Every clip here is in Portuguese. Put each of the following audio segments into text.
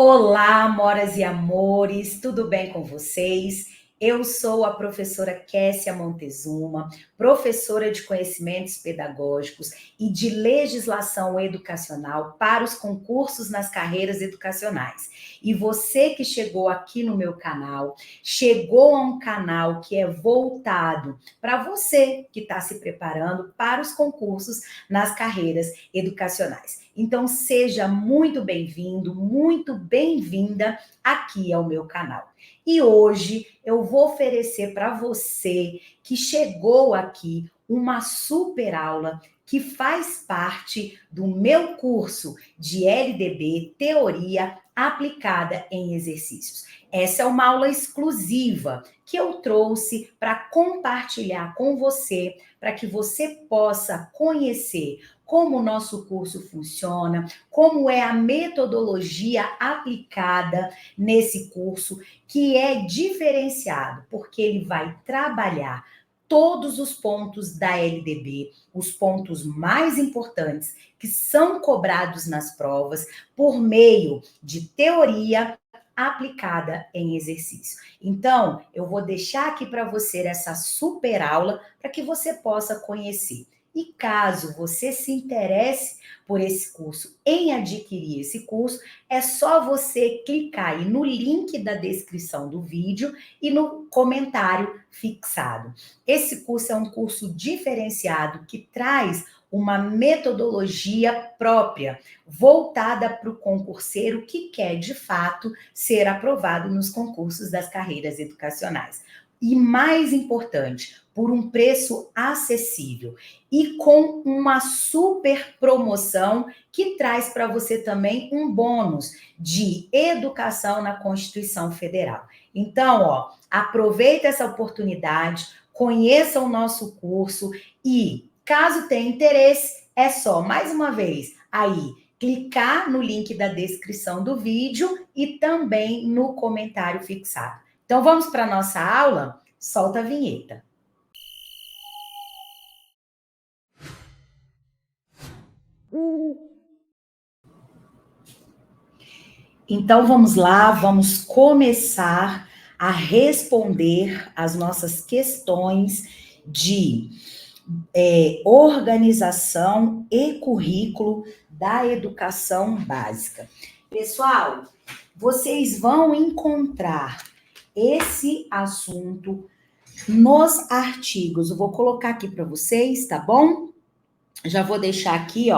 Olá, amoras e amores, tudo bem com vocês? Eu sou a professora Kessia Montezuma, professora de conhecimentos pedagógicos e de legislação educacional para os concursos nas carreiras educacionais. E você que chegou aqui no meu canal, chegou a um canal que é voltado para você que está se preparando para os concursos nas carreiras educacionais. Então, seja muito bem-vindo, muito bem-vinda aqui ao meu canal. E hoje eu vou oferecer para você que chegou aqui uma super aula que faz parte do meu curso de LDB, Teoria Aplicada em Exercícios. Essa é uma aula exclusiva que eu trouxe para compartilhar com você, para que você possa conhecer como o nosso curso funciona, como é a metodologia aplicada nesse curso, que é diferenciado, porque ele vai trabalhar todos os pontos da LDB, os pontos mais importantes que são cobrados nas provas, por meio de teoria aplicada em exercício. Então, eu vou deixar aqui para você essa super aula para que você possa conhecer. E caso você se interesse por esse curso, em adquirir esse curso, é só você clicar aí no link da descrição do vídeo e no comentário fixado. Esse curso é um curso diferenciado que traz uma metodologia própria, voltada para o concurseiro que quer, de fato, ser aprovado nos concursos das carreiras educacionais. E mais importante, por um preço acessível e com uma super promoção que traz para você também um bônus de educação na Constituição Federal. Então, aproveita essa oportunidade, conheça o nosso curso e, caso tenha interesse, é só, mais uma vez, aí, clicar no link da descrição do vídeo e também no comentário fixado. Então, vamos para a nossa aula? Solta a vinheta. Então, vamos lá, vamos começar a responder as nossas questões de organização e currículo da educação básica. Pessoal, vocês vão encontrar esse assunto nos artigos. Eu vou colocar aqui para vocês, tá bom? Já vou deixar aqui,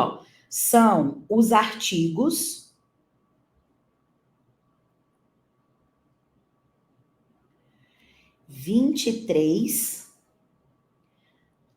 são os artigos 23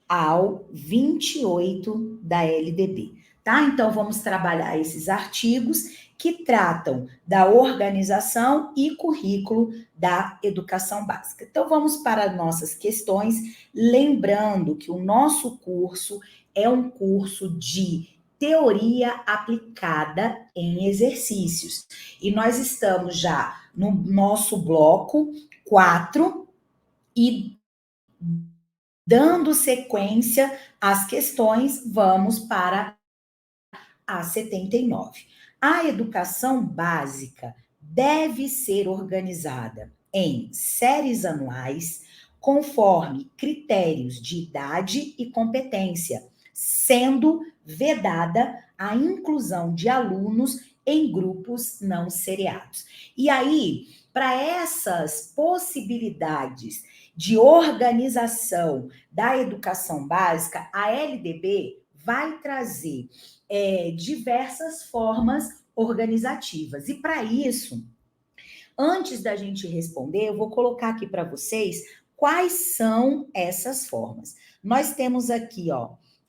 ao 28 da LDB, tá? Então, vamos trabalhar esses artigos que tratam da organização e currículo da educação básica. Então, vamos para nossas questões, lembrando que o nosso curso é um curso de teoria aplicada em exercícios. E nós estamos já no nosso bloco 4 e dando sequência às questões, vamos para a 79. A educação básica deve ser organizada em séries anuais, conforme critérios de idade e competência, sendo vedada a inclusão de alunos em grupos não seriados. E aí, para essas possibilidades de organização da educação básica, a LDB vai trazer diversas formas organizativas. E para isso, antes da gente responder, eu vou colocar aqui para vocês quais são essas formas. Nós temos aqui,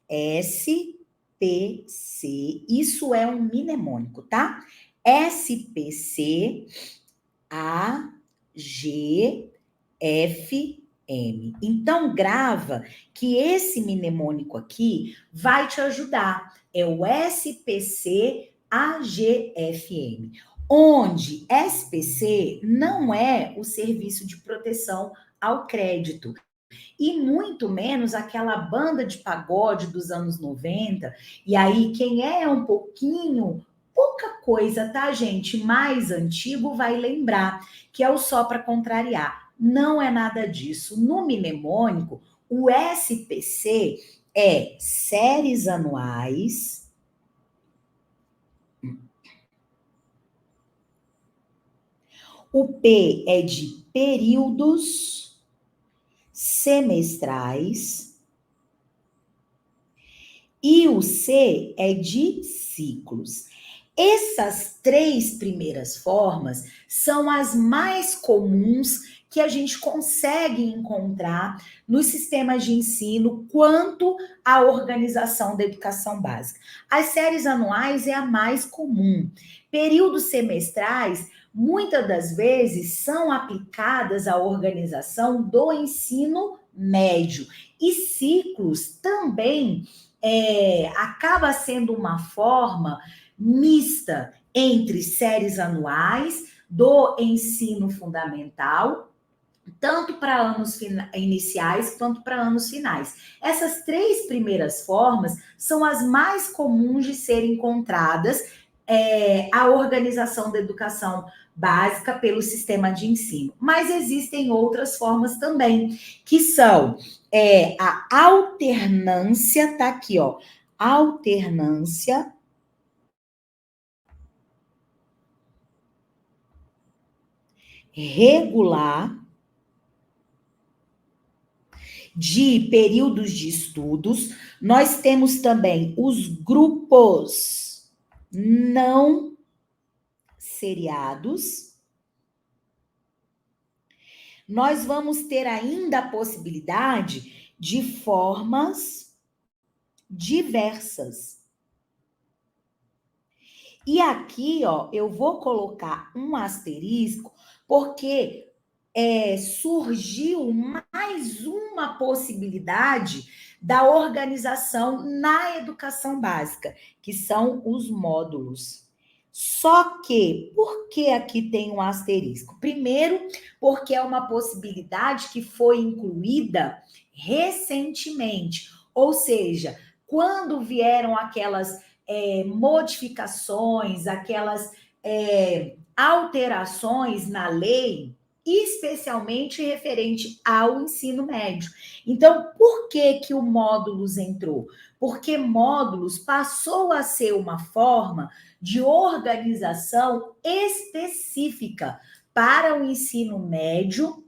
SPC, isso é um mnemônico, tá? SPC, AGFM. Então, grava que esse mnemônico aqui vai te ajudar. É o SPC AGFM, onde SPC não é o Serviço de Proteção ao Crédito, e muito menos aquela banda de pagode dos anos 90. E aí, quem é pouca coisa, tá, gente? Mais antigo vai lembrar, que é o só para contrariar. Não é nada disso. No mnemônico, o SPC é séries anuais. O P é de períodos semestrais. E o C é de ciclos. Essas três primeiras formas são as mais comuns que a gente consegue encontrar nos sistemas de ensino quanto à organização da educação básica. As séries anuais é a mais comum. Períodos semestrais, muitas das vezes, são aplicadas à organização do ensino médio. E ciclos também acaba sendo uma forma mista entre séries anuais do ensino fundamental, tanto para anos iniciais quanto para anos finais. Essas três primeiras formas são as mais comuns de serem encontradas a organização da educação básica pelo sistema de ensino. Mas existem outras formas também, que são a alternância, tá aqui, ó, alternância regular de períodos de estudos. Nós temos também os grupos não seriados. Nós vamos ter ainda a possibilidade de formas diversas. E aqui, ó, eu vou colocar um asterisco, porque surgiu mais uma possibilidade da organização na educação básica, que são os módulos. Só que, por que aqui tem um asterisco? Primeiro, porque é uma possibilidade que foi incluída recentemente, ou seja, quando vieram aquelas modificações, aquelas alterações na lei, especialmente referente ao ensino médio. Então, por que o módulos entrou? Porque módulos passou a ser uma forma de organização específica para o ensino médio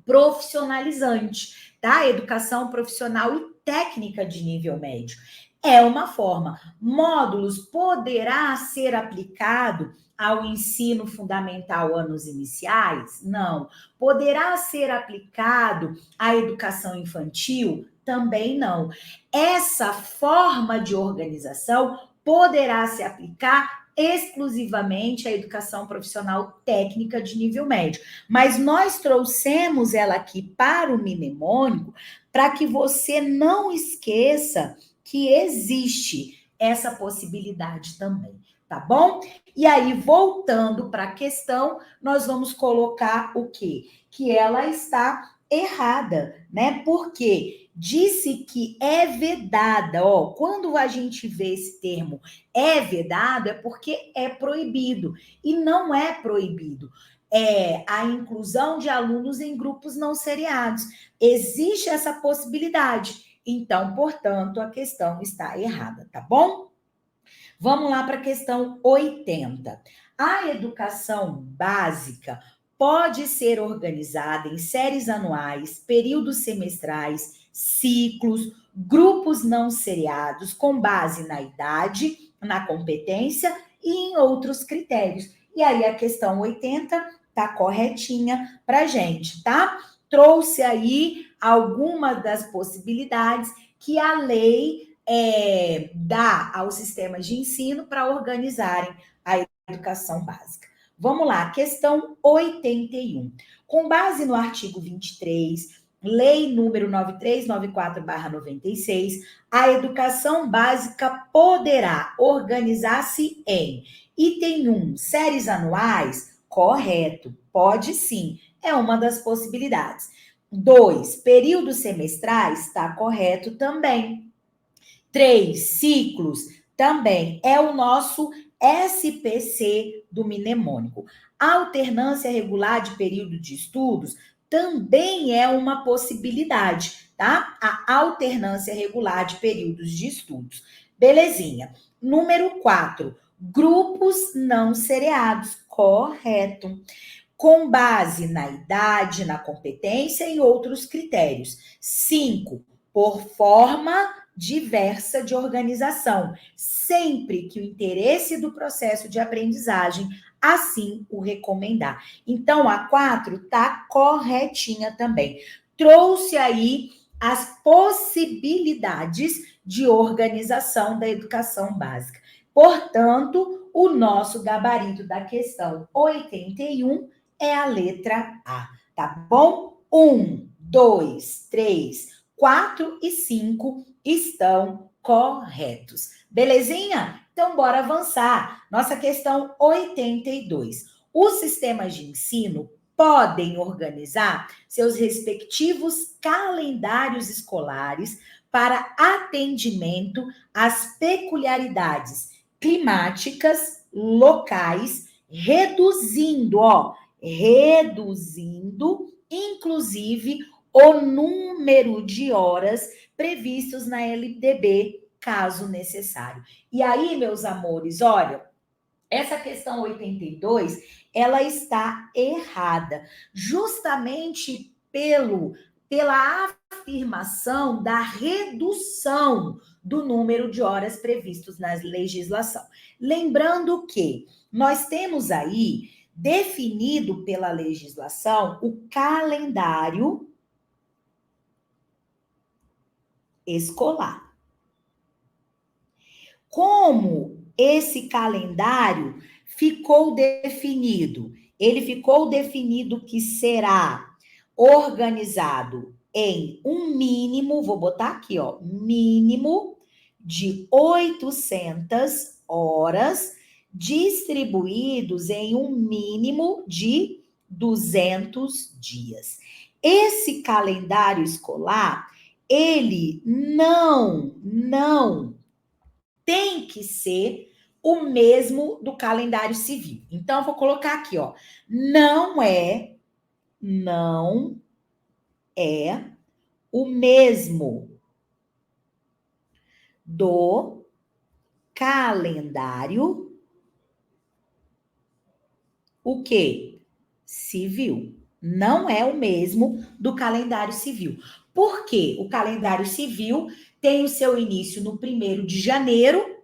profissionalizante, tá? Educação profissional e técnica de nível médio. É uma forma. Módulos poderá ser aplicado ao ensino fundamental anos iniciais? Não. Poderá ser aplicado à educação infantil? Também não. Essa forma de organização poderá se aplicar exclusivamente à educação profissional técnica de nível médio. Mas nós trouxemos ela aqui para o mnemônico para que você não esqueça que existe essa possibilidade também, tá bom? E aí, voltando para a questão, nós vamos colocar o quê? Que ela está errada, né? Porque disse que é vedada, ó, quando a gente vê esse termo é vedado, é porque é proibido, e não é proibido. A inclusão de alunos em grupos não seriados. Existe essa possibilidade. Então, portanto, a questão está errada, tá bom? Vamos lá para a questão 80. A educação básica pode ser organizada em séries anuais, períodos semestrais, ciclos, grupos não seriados, com base na idade, na competência e em outros critérios. E aí a questão 80 tá corretinha para gente, tá? Trouxe aí algumas das possibilidades que a lei dá aos sistemas de ensino para organizarem a educação básica. Vamos lá, questão 81. Com base no artigo 23, lei número 9394/96, a educação básica poderá organizar-se em item 1, séries anuais? Correto, pode sim, é uma das possibilidades. 2, períodos semestrais? Está correto também. 3, ciclos? Também é o nosso SPC do mnemônico. Alternância regular de período de estudos também é uma possibilidade, tá? A alternância regular de períodos de estudos. Belezinha. Número 4, grupos não seriados. Correto. Com base na idade, na competência e outros critérios. 5, por forma diversa de organização, sempre que o interesse do processo de aprendizagem assim o recomendar. Então, a 4 está corretinha também. Trouxe aí as possibilidades de organização da educação básica. Portanto, o nosso gabarito da questão 81 é a letra A, tá bom? 1, 2, 3, 4 e 5 estão corretos. Belezinha? Então, bora avançar. Nossa questão 82. Os sistemas de ensino podem organizar seus respectivos calendários escolares para atendimento às peculiaridades climáticas locais, reduzindo, inclusive, o número de horas previstos na LDB, caso necessário. E aí, meus amores, olha, essa questão 82, ela está errada, justamente pela afirmação da redução do número de horas previstos na legislação. Lembrando que nós temos aí definido pela legislação o calendário escolar. Como esse calendário ficou definido? Ele ficou definido que será organizado em um mínimo, vou botar aqui, ó, mínimo de 800 horas, distribuídos em um mínimo de 200 dias. Esse calendário escolar, ele não tem que ser o mesmo do calendário civil. Então, eu vou colocar aqui, ó. Não é o mesmo do calendário, o quê? Civil. Não é o mesmo do calendário civil. Por quê? O calendário civil tem o seu início no 1º de janeiro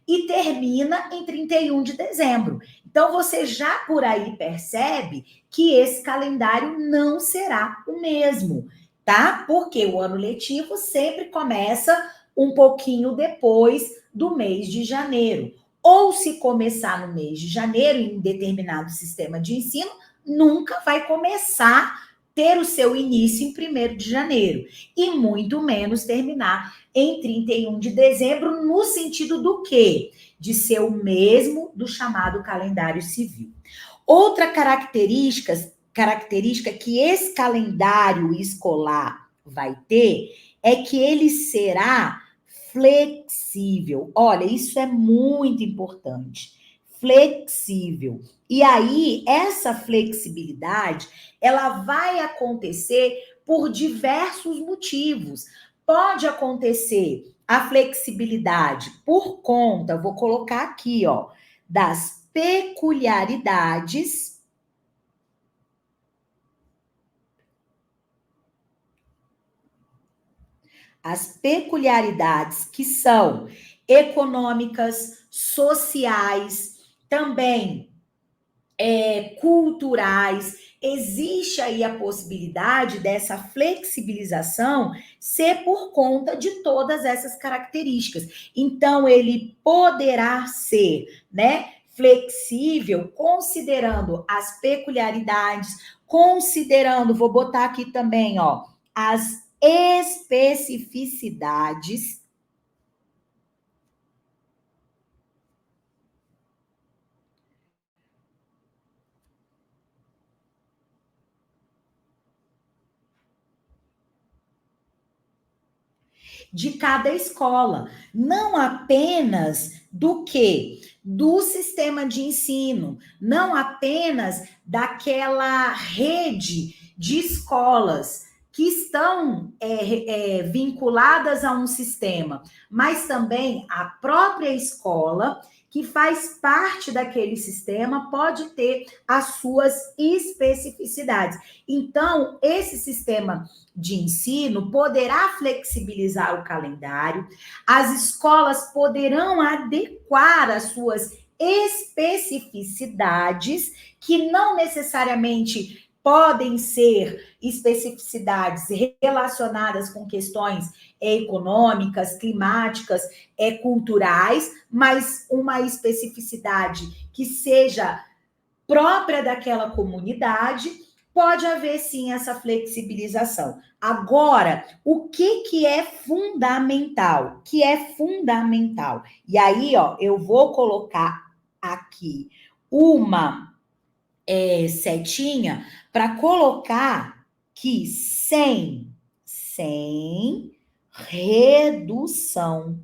e termina em 31 de dezembro. Então, você já por aí percebe que esse calendário não será o mesmo, tá? Porque o ano letivo sempre começa um pouquinho depois do mês de janeiro. Ou se começar no mês de janeiro, em determinado sistema de ensino, nunca vai começar ter o seu início em 1º de janeiro. E muito menos terminar em 31 de dezembro, no sentido do quê? De ser o mesmo do chamado calendário civil. Outra característica que esse calendário escolar vai ter é que ele será flexível. Olha, isso é muito importante. Flexível. E aí, essa flexibilidade, ela vai acontecer por diversos motivos. Pode acontecer a flexibilidade por conta, vou colocar aqui, ó, das peculiaridades que são econômicas, sociais, também culturais. Existe aí a possibilidade dessa flexibilização ser por conta de todas essas características. Então, ele poderá ser, né, flexível, considerando as peculiaridades, considerando, vou botar aqui também, ó, as especificidades de cada escola, não apenas do quê? Do sistema de ensino, não apenas daquela rede de escolas que estão vinculadas a um sistema, mas também a própria escola que faz parte daquele sistema pode ter as suas especificidades. Então, esse sistema de ensino poderá flexibilizar o calendário, as escolas poderão adequar as suas especificidades, que não necessariamente podem ser especificidades relacionadas com questões econômicas, climáticas, culturais, mas uma especificidade que seja própria daquela comunidade, pode haver sim essa flexibilização. Agora, o que é fundamental? Que é fundamental. E aí, ó, eu vou colocar aqui uma setinha para colocar que sem redução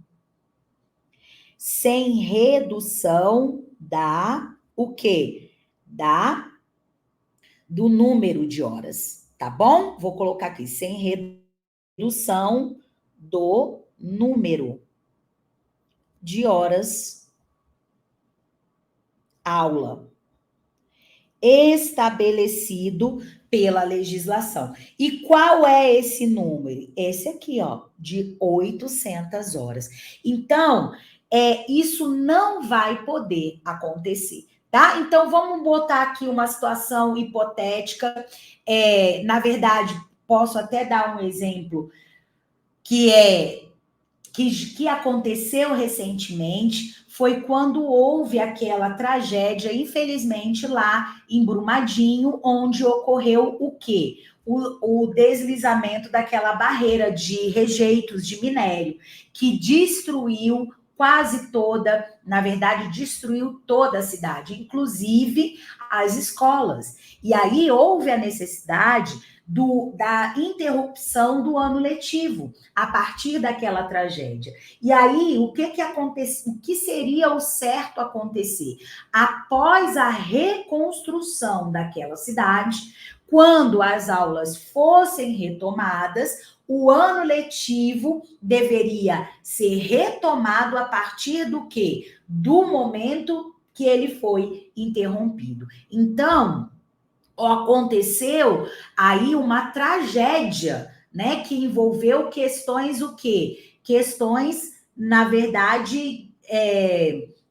da o quê? Do número de horas, tá bom? Vou colocar aqui, sem redução do número de horas aula estabelecido pela legislação. E qual é esse número? Esse aqui, ó, de 800 horas. Então, isso não vai poder acontecer, tá? Então, vamos botar aqui uma situação hipotética. Na verdade, posso até dar um exemplo que aconteceu recentemente, foi quando houve aquela tragédia, infelizmente, lá em Brumadinho, onde ocorreu o quê? O deslizamento daquela barreira de rejeitos de minério, que destruiu quase toda, na verdade, destruiu toda a cidade, inclusive as escolas. E aí houve a necessidade da interrupção do ano letivo a partir daquela tragédia. E aí, o que aconteceu? O que seria o certo acontecer? Após a reconstrução daquela cidade, quando as aulas fossem retomadas, o ano letivo deveria ser retomado a partir do quê? Do momento que ele foi interrompido. Então, aconteceu aí uma tragédia, né, que envolveu questões o quê? Questões, na verdade,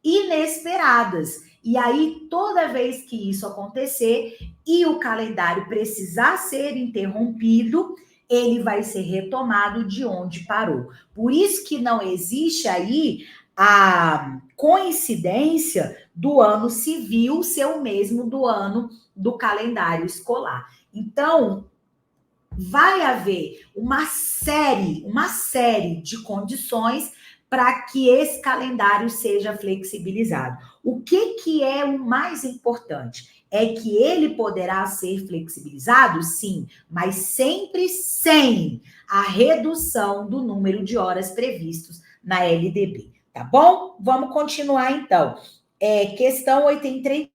inesperadas. E aí, toda vez que isso acontecer e o calendário precisar ser interrompido, ele vai ser retomado de onde parou. Por isso que não existe aí a coincidência do ano civil ser o mesmo do ano do calendário escolar. Então, vai haver uma série de condições para que esse calendário seja flexibilizado. O que é o mais importante? É que ele poderá ser flexibilizado, sim, mas sempre sem a redução do número de horas previstos na LDB, tá bom? Vamos continuar então. Questão 83.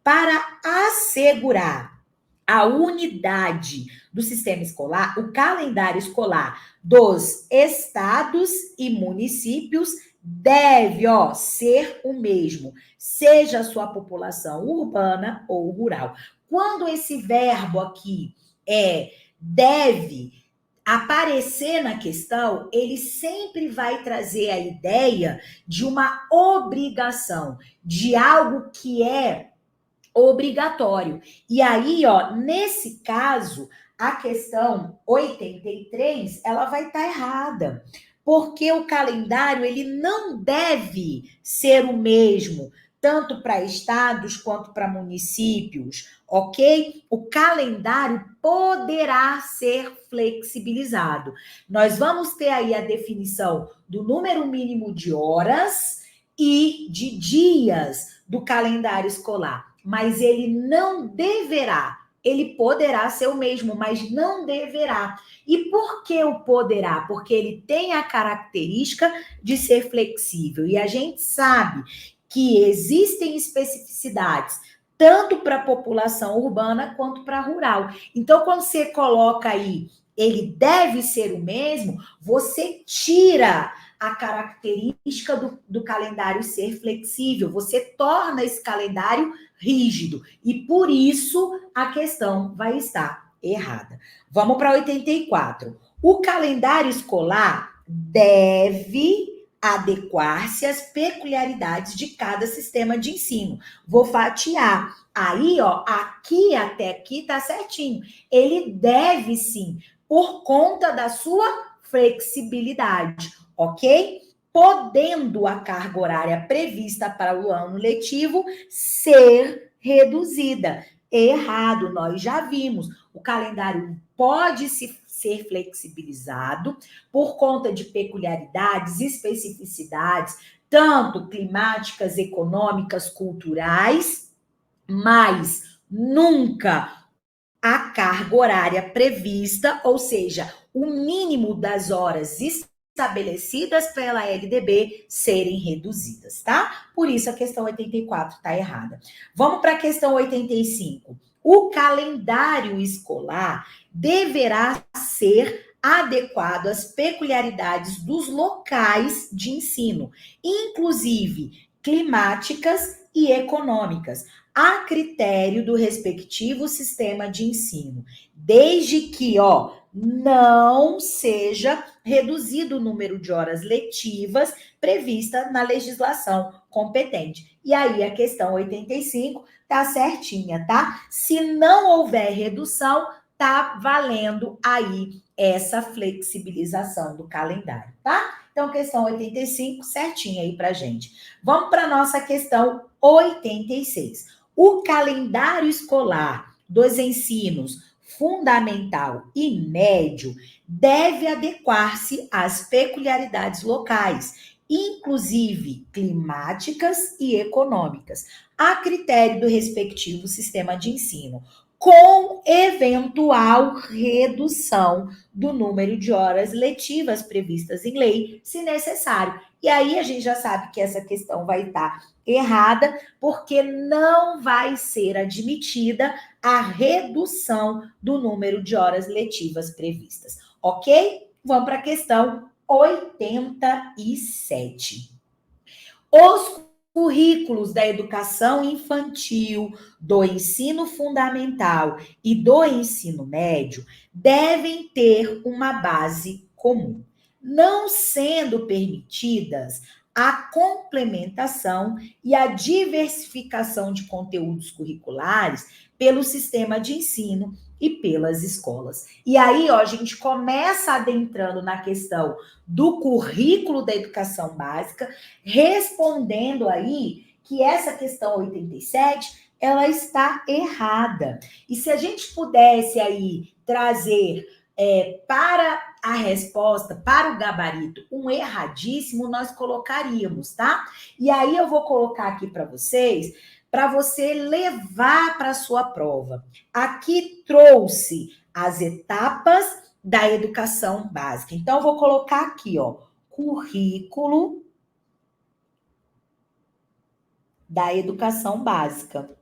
Para assegurar a unidade do sistema escolar, o calendário escolar dos estados e municípios deve, ser o mesmo, seja a sua população urbana ou rural. Quando esse verbo aqui deve aparecer na questão, ele sempre vai trazer a ideia de uma obrigação, de algo que é obrigatório. E aí, nesse caso, a questão 83, ela vai estar errada, porque o calendário ele não deve ser o mesmo, tanto para estados quanto para municípios, ok? O calendário poderá ser flexibilizado. Nós vamos ter aí a definição do número mínimo de horas e de dias do calendário escolar, mas ele não deverá ele poderá ser o mesmo, mas não deverá. E por que o poderá? Porque ele tem a característica de ser flexível. E a gente sabe que existem especificidades tanto para a população urbana quanto para a rural. Então, quando você coloca aí, ele deve ser o mesmo, você tira a característica do calendário ser flexível, você torna esse calendário rígido. E por isso a questão vai estar errada. Vamos para 84. O calendário escolar deve adequar-se às peculiaridades de cada sistema de ensino. Vou fatiar. Aí, ó, aqui até aqui tá certinho. Ele deve sim, por conta da sua flexibilidade, ok? Podendo a carga horária prevista para o ano letivo ser reduzida. Errado, nós já vimos. O calendário pode ser flexibilizado por conta de peculiaridades, especificidades, tanto climáticas, econômicas, culturais, mas nunca a carga horária prevista, ou seja, o mínimo das horas estabelecidas pela LDB serem reduzidas, tá? Por isso a questão 84 está errada. Vamos para a questão 85. O calendário escolar deverá ser adequado às peculiaridades dos locais de ensino, inclusive climáticas e econômicas, a critério do respectivo sistema de ensino, desde que, ó, não seja reduzido o número de horas letivas prevista na legislação competente. E aí a questão 85 tá certinha, tá? Se não houver redução, tá valendo aí essa flexibilização do calendário, tá? Então, questão 85, certinha aí pra gente. Vamos para nossa questão 86. O calendário escolar dos ensinos fundamental e médio deve adequar-se às peculiaridades locais, inclusive climáticas e econômicas, a critério do respectivo sistema de ensino, com eventual redução do número de horas letivas previstas em lei, se necessário. E aí a gente já sabe que essa questão vai estar errada, porque não vai ser admitida a redução do número de horas letivas previstas. Ok? Vamos para a questão 87. Os currículos da educação infantil, do ensino fundamental e do ensino médio devem ter uma base comum, não sendo permitidas a complementação e a diversificação de conteúdos curriculares pelo sistema de ensino e pelas escolas. E aí, ó, a gente começa adentrando na questão do currículo da educação básica, respondendo aí que essa questão 87, ela está errada. E se a gente pudesse aí trazer para a resposta, para o gabarito, um erradíssimo, nós colocaríamos, tá? E aí eu vou colocar aqui para você levar para a sua prova. Aqui trouxe as etapas da educação básica. Então, eu vou colocar aqui, ó, currículo da educação básica.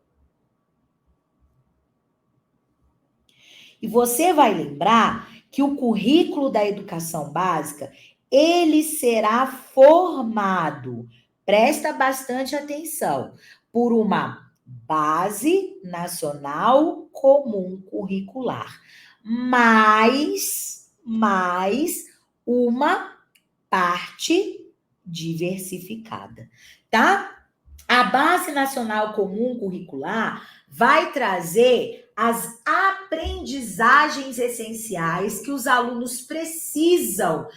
E você vai lembrar que o currículo da educação básica, ele será formado, presta bastante atenção, por uma base nacional comum curricular, mais uma parte diversificada, tá? A Base Nacional Comum Curricular vai trazer as aprendizagens essenciais que os alunos precisam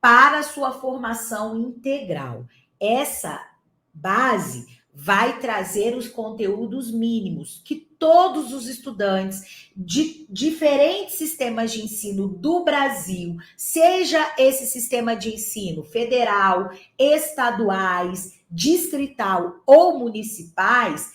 para a sua formação integral. Essa base vai trazer os conteúdos mínimos que todos os estudantes de diferentes sistemas de ensino do Brasil, seja esse sistema de ensino federal, estaduais, distrital ou municipais,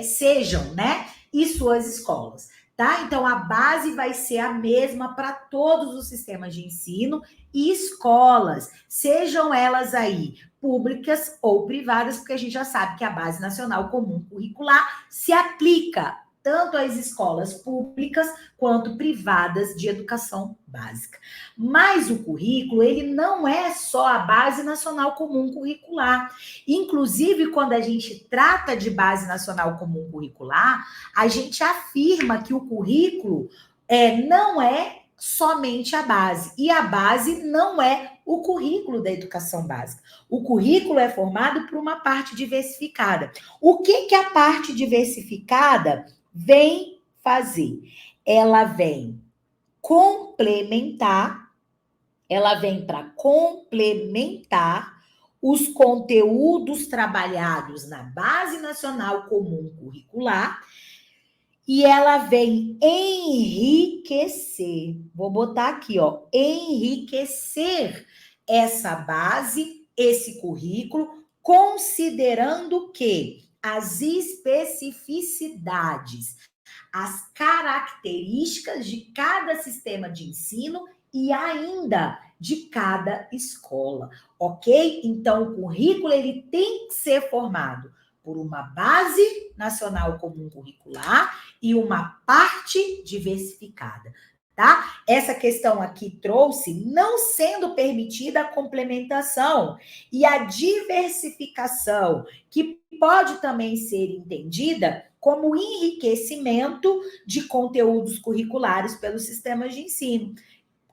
sejam, né? e suas escolas, tá? Então, a base vai ser a mesma para todos os sistemas de ensino e escolas, sejam elas aí públicas ou privadas, porque a gente já sabe que a Base Nacional Comum Curricular se aplica tanto às escolas públicas quanto privadas de educação básica. Mas o currículo, ele não é só a Base Nacional Comum Curricular. Inclusive, quando a gente trata de Base Nacional Comum Curricular, a gente afirma que o currículo não é somente a base. E a base não é o currículo da educação básica. O currículo é formado por uma parte diversificada. O que a parte diversificada vem fazer? Ela vem complementar, ela vem para complementar os conteúdos trabalhados na Base Nacional Comum Curricular e ela vem enriquecer. Vou botar aqui, ó, enriquecer essa base, esse currículo, considerando que as especificidades, as características de cada sistema de ensino e ainda de cada escola, ok? Então, o currículo ele tem que ser formado por uma base nacional comum curricular e uma parte diversificada, tá? Essa questão aqui trouxe não sendo permitida a complementação e a diversificação, que pode também ser entendida como enriquecimento de conteúdos curriculares pelos sistemas de ensino.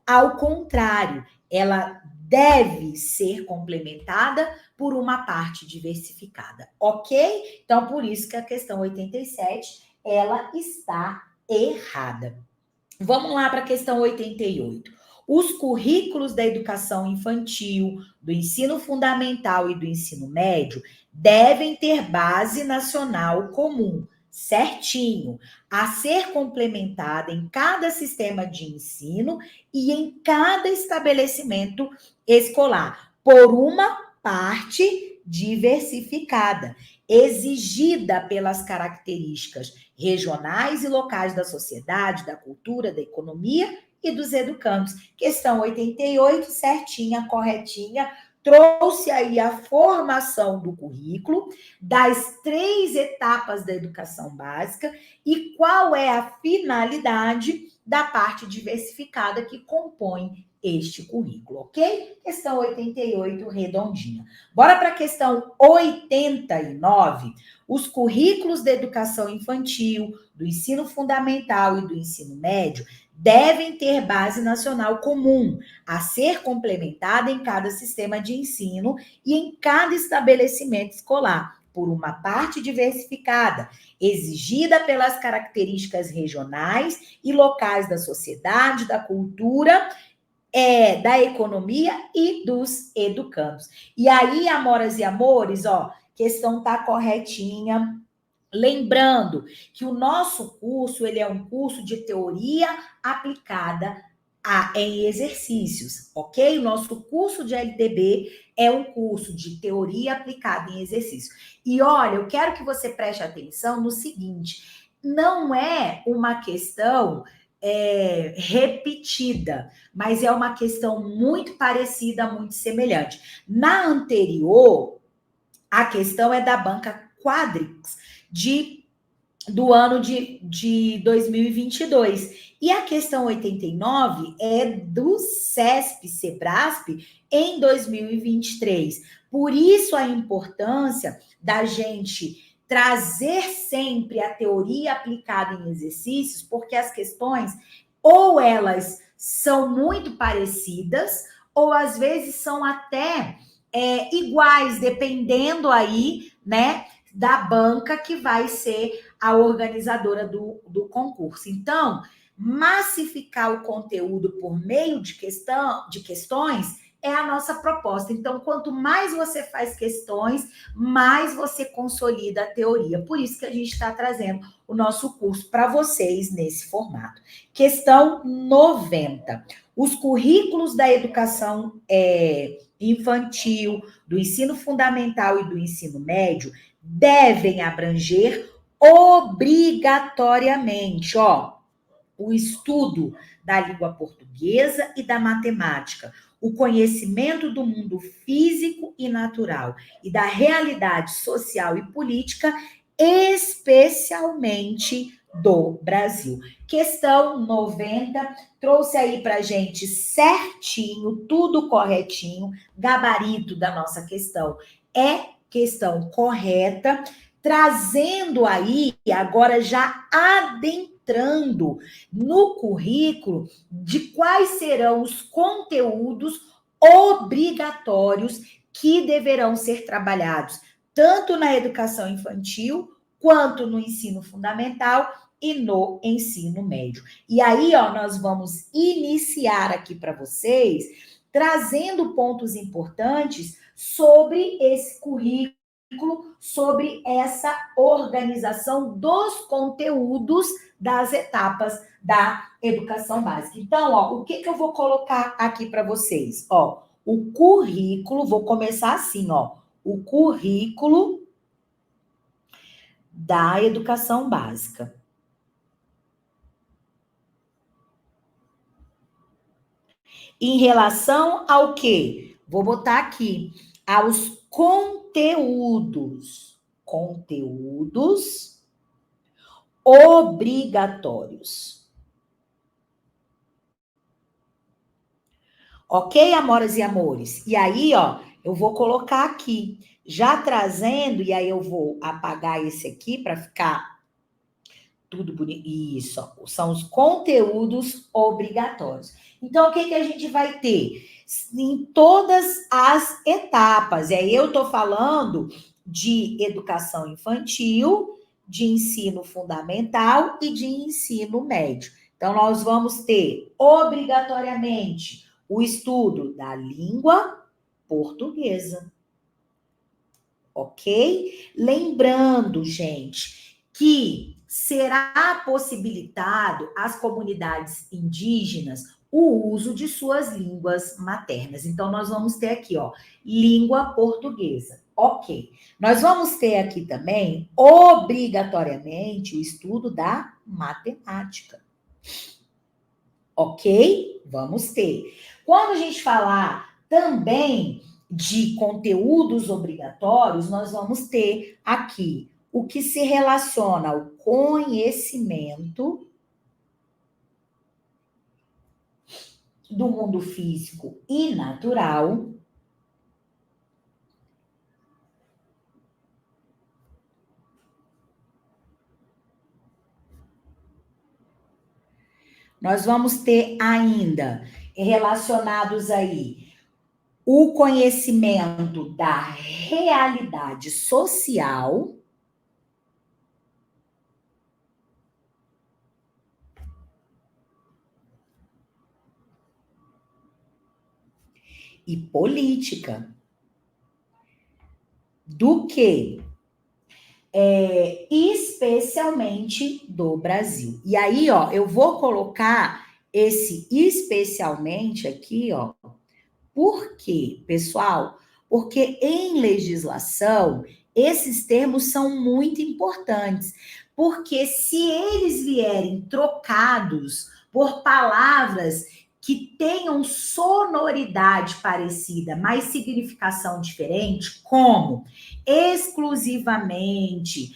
Ao contrário, ela deve ser complementada por uma parte diversificada, ok? Então, por isso que a questão 87, ela está errada. Vamos lá para a questão 88. Os currículos da educação infantil, do ensino fundamental e do ensino médio devem ter base nacional comum, certinho, a ser complementada em cada sistema de ensino e em cada estabelecimento escolar, por uma parte diversificada, exigida pelas características regionais e locais da sociedade, da cultura, da economia e dos educandos. Questão 88, certinha, corretinha, trouxe aí a formação do currículo, das 3 etapas da educação básica e qual é a finalidade da parte diversificada que compõe este currículo, ok? Questão 88, redondinha. Bora para a questão 89. Os currículos da educação infantil, do ensino fundamental e do ensino médio devem ter base nacional comum, a ser complementada em cada sistema de ensino e em cada estabelecimento escolar, por uma parte diversificada, exigida pelas características regionais e locais da sociedade, da cultura, da economia e dos educandos. E aí, amoras e amores, ó, questão tá corretinha. Lembrando que o nosso curso, ele é um curso de teoria aplicada em exercícios, ok? O nosso curso de LDB é um curso de teoria aplicada em exercícios. E olha, eu quero que você preste atenção no seguinte, não é uma questão repetida, mas é uma questão muito parecida, muito semelhante. Na anterior, a questão é da banca Quadrix, do ano de 2022. E a questão 89 é do CESP-CEBRASP em 2023. Por isso a importância da gente trazer sempre a teoria aplicada em exercícios, porque as questões, ou elas são muito parecidas, ou às vezes são até iguais, dependendo aí, né, da banca que vai ser a organizadora do concurso. Então, massificar o conteúdo por meio de questões é a nossa proposta. Então, quanto mais você faz questões, mais você consolida a teoria. Por isso que a gente está trazendo o nosso curso para vocês nesse formato. Questão 90. Os currículos da educação infantil, do ensino fundamental e do ensino médio devem abranger obrigatoriamente, ó, o estudo da língua portuguesa e da matemática, o conhecimento do mundo físico e natural e da realidade social e política, especialmente do Brasil. Questão 90, trouxe aí para gente certinho, tudo corretinho, gabarito da nossa questão. É questão correta, trazendo aí, agora já adentrando no currículo de quais serão os conteúdos obrigatórios que deverão ser trabalhados tanto na educação infantil quanto no ensino fundamental e no ensino médio. E aí, ó, nós vamos iniciar aqui para vocês trazendo pontos importantes sobre esse currículo, sobre essa organização dos conteúdos das etapas da educação básica. Então, ó, o que eu vou colocar aqui para vocês? Ó, o currículo, vou começar assim, ó, o currículo da educação básica. Em relação ao quê? Vou botar aqui, aos conteúdos. Conteúdos obrigatórios. Ok, amoras e amores? E aí, ó, eu vou colocar aqui, já trazendo, e aí eu vou apagar esse aqui para ficar tudo bonito. Isso, ó, são os conteúdos obrigatórios. Então, o que a gente vai ter? Em todas as etapas. E aí eu estou falando de educação infantil, de ensino fundamental e de ensino médio. Então, nós vamos ter obrigatoriamente o estudo da língua portuguesa. Ok? Lembrando, gente, que será possibilitado às comunidades indígenas o uso de suas línguas maternas. Então, nós vamos ter aqui, ó, língua portuguesa. Ok. Nós vamos ter aqui também, obrigatoriamente, o estudo da matemática. Ok? Vamos ter. Quando a gente falar também de conteúdos obrigatórios, nós vamos ter aqui o que se relaciona ao conhecimento do mundo físico e natural. Nós vamos ter ainda relacionados aí o conhecimento da realidade social e política. Do que? Especialmente do Brasil. E aí, ó, eu vou colocar esse especialmente aqui, ó. Por quê, pessoal? Porque em legislação, esses termos são muito importantes. Porque se eles vierem trocados por palavras que tenham sonoridade parecida, mas significação diferente, como exclusivamente,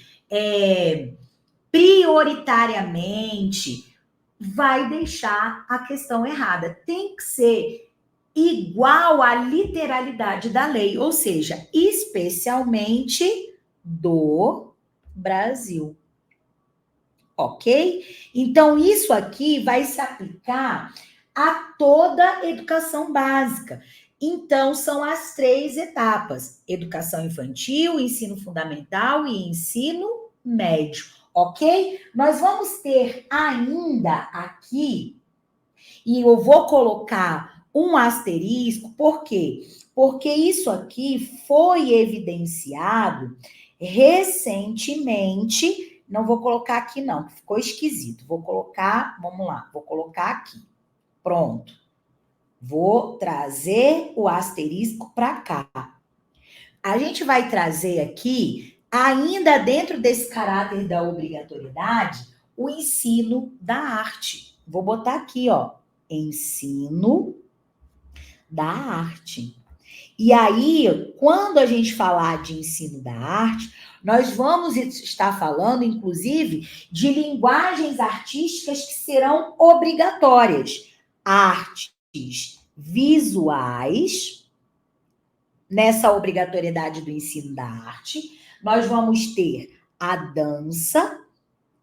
prioritariamente, vai deixar a questão errada. Tem que ser igual à literalidade da lei, ou seja, especialmente do Brasil. Ok? Então, isso aqui vai se aplicar a toda a educação básica. Então, são as 3 etapas: educação infantil, ensino fundamental e ensino médio. Ok? Nós vamos ter ainda aqui, e eu vou colocar um asterisco, por quê? Porque isso aqui foi evidenciado recentemente. Não vou colocar aqui, não, ficou esquisito. Vou colocar, vamos lá, vou colocar aqui. Pronto. Vou trazer o asterisco para cá. A gente vai trazer aqui Ainda dentro desse caráter da obrigatoriedade, o ensino da arte. Vou botar aqui, ó, ensino da arte. E aí, quando a gente falar de ensino da arte, nós vamos estar falando, inclusive, de linguagens artísticas que serão obrigatórias. Artes visuais, nessa obrigatoriedade do ensino da arte, nós vamos ter a dança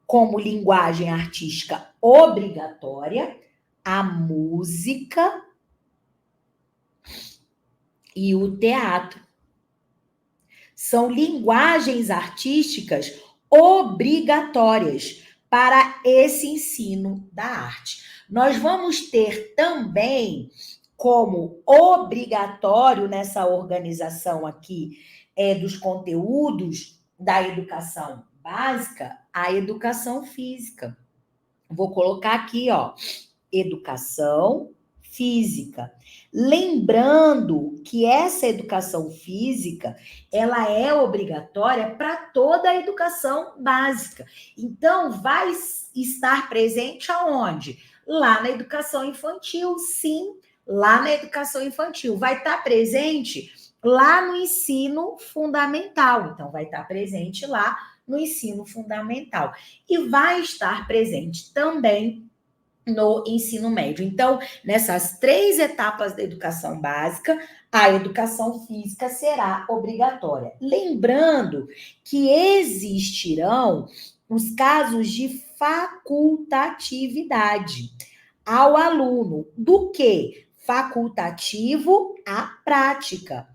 como linguagem artística obrigatória, a música e o teatro. São linguagens artísticas obrigatórias para esse ensino da arte. Nós vamos ter também como obrigatório nessa organização aqui dos conteúdos da educação básica, a educação física. Vou colocar aqui, ó, educação física. Lembrando que essa educação física, ela é obrigatória para toda a educação básica. Então, vai estar presente aonde? Lá na educação infantil, sim, lá na educação infantil. Vai estar presente lá no ensino fundamental. Então, vai estar presente lá no ensino fundamental. E vai estar presente também no ensino médio. Então, nessas 3 etapas da educação básica, a educação física será obrigatória. Lembrando que existirão os casos de facultatividade ao aluno. Do que? Facultativo à prática.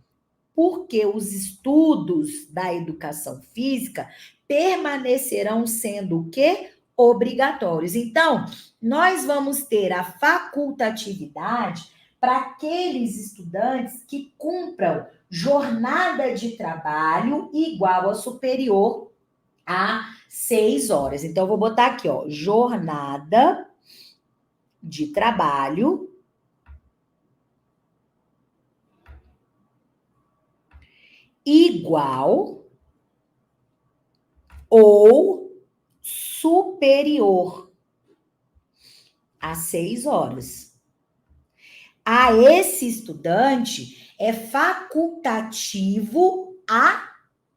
Porque os estudos da educação física permanecerão sendo o quê? Obrigatórios. Então, nós vamos ter a facultatividade para aqueles estudantes que cumpram jornada de trabalho igual ou superior a 6 horas. Então, eu vou botar aqui, ó, jornada de trabalho igual ou superior a 6 horas. A esse estudante é facultativo a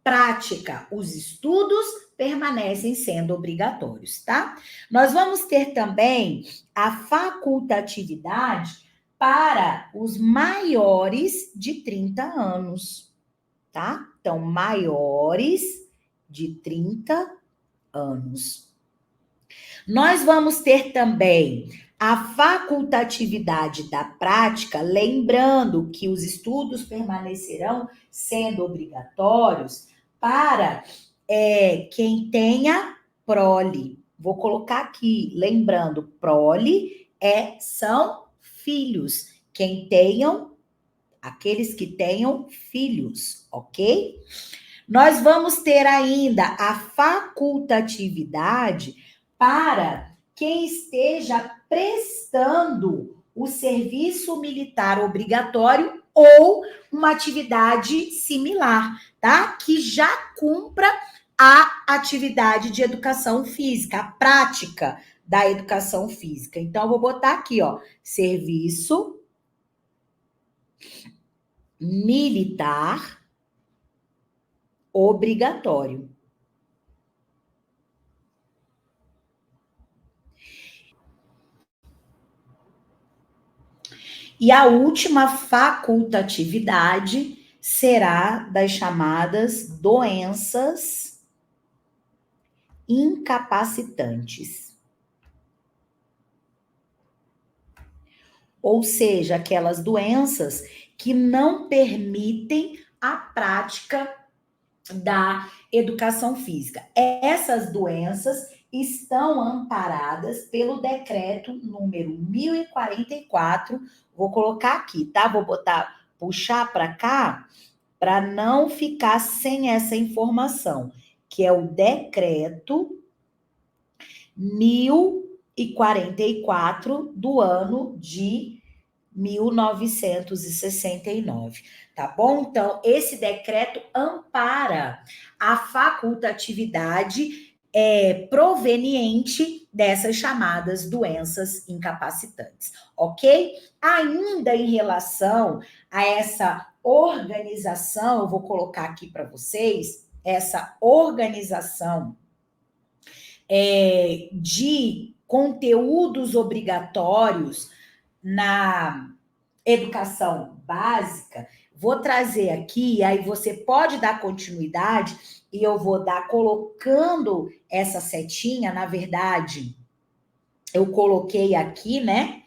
prática. Os estudos permanecem sendo obrigatórios, tá? Nós vamos ter também a facultatividade para os maiores de 30 anos, tá? Então, maiores de 30 anos. Nós vamos ter também a facultatividade da prática, lembrando que os estudos permanecerão sendo obrigatórios para quem tenha prole. Vou colocar aqui, lembrando, prole são filhos. Aqueles que tenham filhos, ok? Nós vamos ter ainda a facultatividade para quem esteja prestando o serviço militar obrigatório ou uma atividade similar, tá? Que já cumpra a atividade de educação física, a prática da educação física. Então, eu vou botar aqui, ó, serviço militar obrigatório. E a última facultatividade será das chamadas doenças incapacitantes. Ou seja, aquelas doenças que não permitem a prática da educação física. Essas doenças estão amparadas pelo decreto número 1044. Vou colocar aqui, tá? Vou puxar para cá, para não ficar sem essa informação, que é o decreto 1044 do ano de 1969, tá bom? Então, esse decreto ampara a facultatividade proveniente dessas chamadas doenças incapacitantes, ok? Ainda em relação a essa organização, eu vou colocar aqui para vocês, essa organização de conteúdos obrigatórios na educação básica, vou trazer aqui, aí você pode dar continuidade e eu vou dar colocando essa setinha, na verdade, eu coloquei aqui, né?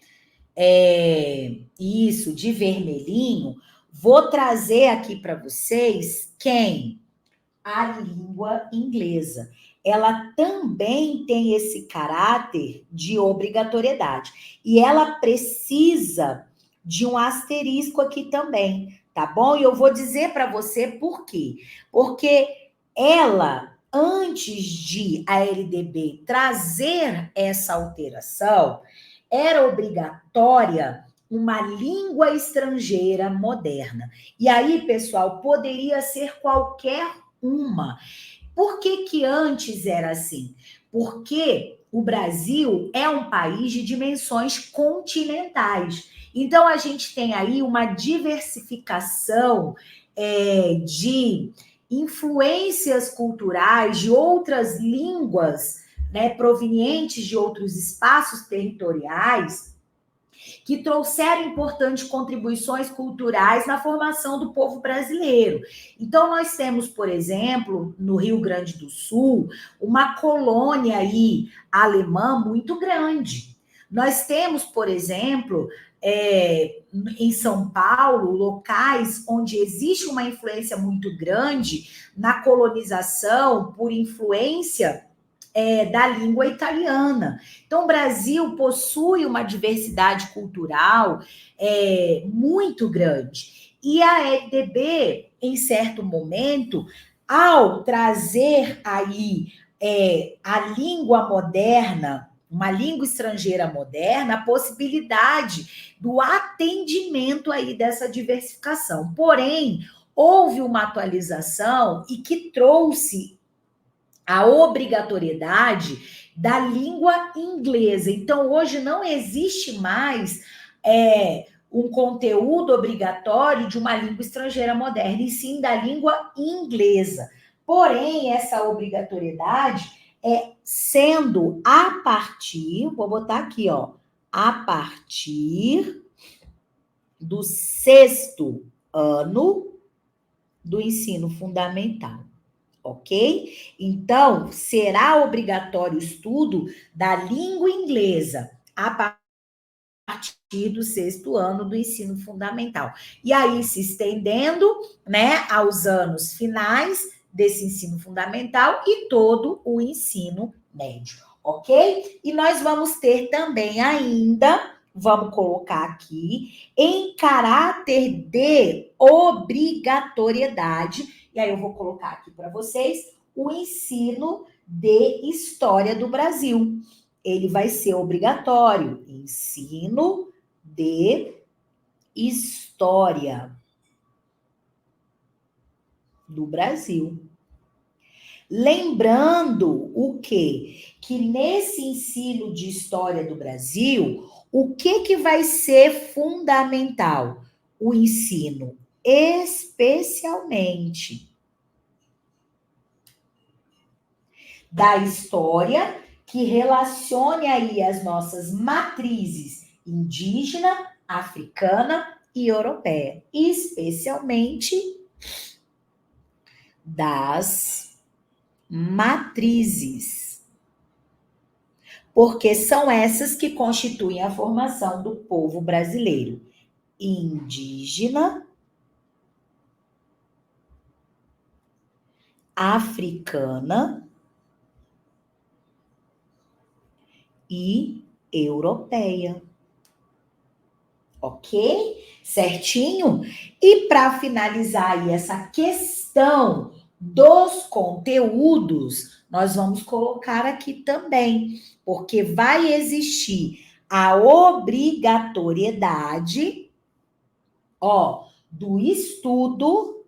Isso, de vermelhinho. Vou trazer aqui para vocês quem? A língua inglesa. Ela também tem esse caráter de obrigatoriedade. E ela precisa de um asterisco aqui também, tá bom? E eu vou dizer para você por quê. Porque ela, antes de a LDB trazer essa alteração, era obrigatória uma língua estrangeira moderna. E aí, pessoal, poderia ser qualquer uma. Por que que antes era assim? Porque o Brasil é um país de dimensões continentais. Então, a gente tem aí uma diversificação de influências culturais de outras línguas, né, provenientes de outros espaços territoriais, que trouxeram importantes contribuições culturais na formação do povo brasileiro. Então, nós temos, por exemplo, no Rio Grande do Sul, uma colônia aí alemã muito grande. Nós temos, por exemplo, em São Paulo, locais onde existe uma influência muito grande na colonização por influência da língua italiana. Então, o Brasil possui uma diversidade cultural muito grande. E a LDB, em certo momento, ao trazer aí a língua moderna, uma língua estrangeira moderna, a possibilidade do atendimento aí dessa diversificação. Porém, houve uma atualização e que trouxe a obrigatoriedade da língua inglesa. Então, hoje não existe mais um conteúdo obrigatório de uma língua estrangeira moderna, e sim da língua inglesa. Porém, essa obrigatoriedade sendo a partir, vou botar aqui, ó, a partir do 6º ano do ensino fundamental. Ok? Então, será obrigatório o estudo da língua inglesa a partir do 6º ano do ensino fundamental. E aí, se estendendo, né, aos anos finais desse ensino fundamental e todo o ensino médio, ok? E nós vamos ter também ainda, vamos colocar aqui, em caráter de obrigatoriedade, e aí eu vou colocar aqui para vocês o ensino de história do Brasil. Ele vai ser obrigatório, ensino de história do Brasil. Lembrando o quê? Que nesse ensino de história do Brasil, o que vai ser fundamental? O ensino especialmente da história, que relacione aí as nossas matrizes indígena, africana e europeia, especialmente das matrizes, porque são essas que constituem a formação do povo brasileiro: indígena, africana e europeia. Ok? Certinho? E para finalizar aí essa questão dos conteúdos, nós vamos colocar aqui também, porque vai existir a obrigatoriedade, do estudo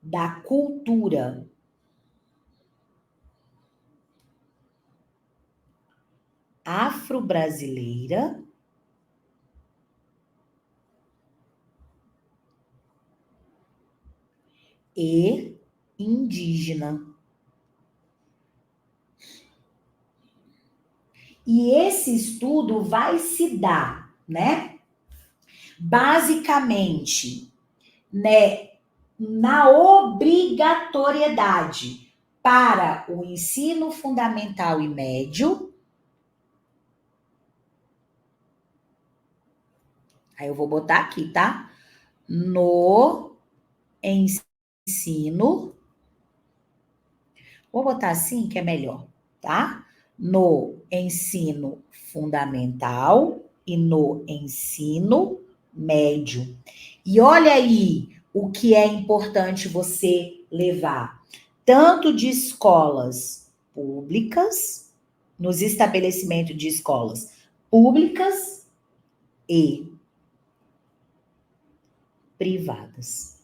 da cultura afro-brasileira e indígena. E esse estudo vai se dar, né, basicamente, né, na obrigatoriedade para o ensino fundamental e médio. Aí eu vou botar aqui, tá? No ensino. Vou botar assim que é melhor, tá? No ensino fundamental e no ensino médio. E olha aí o que é importante você levar. Tanto de escolas públicas, nos estabelecimentos de escolas públicas e privadas.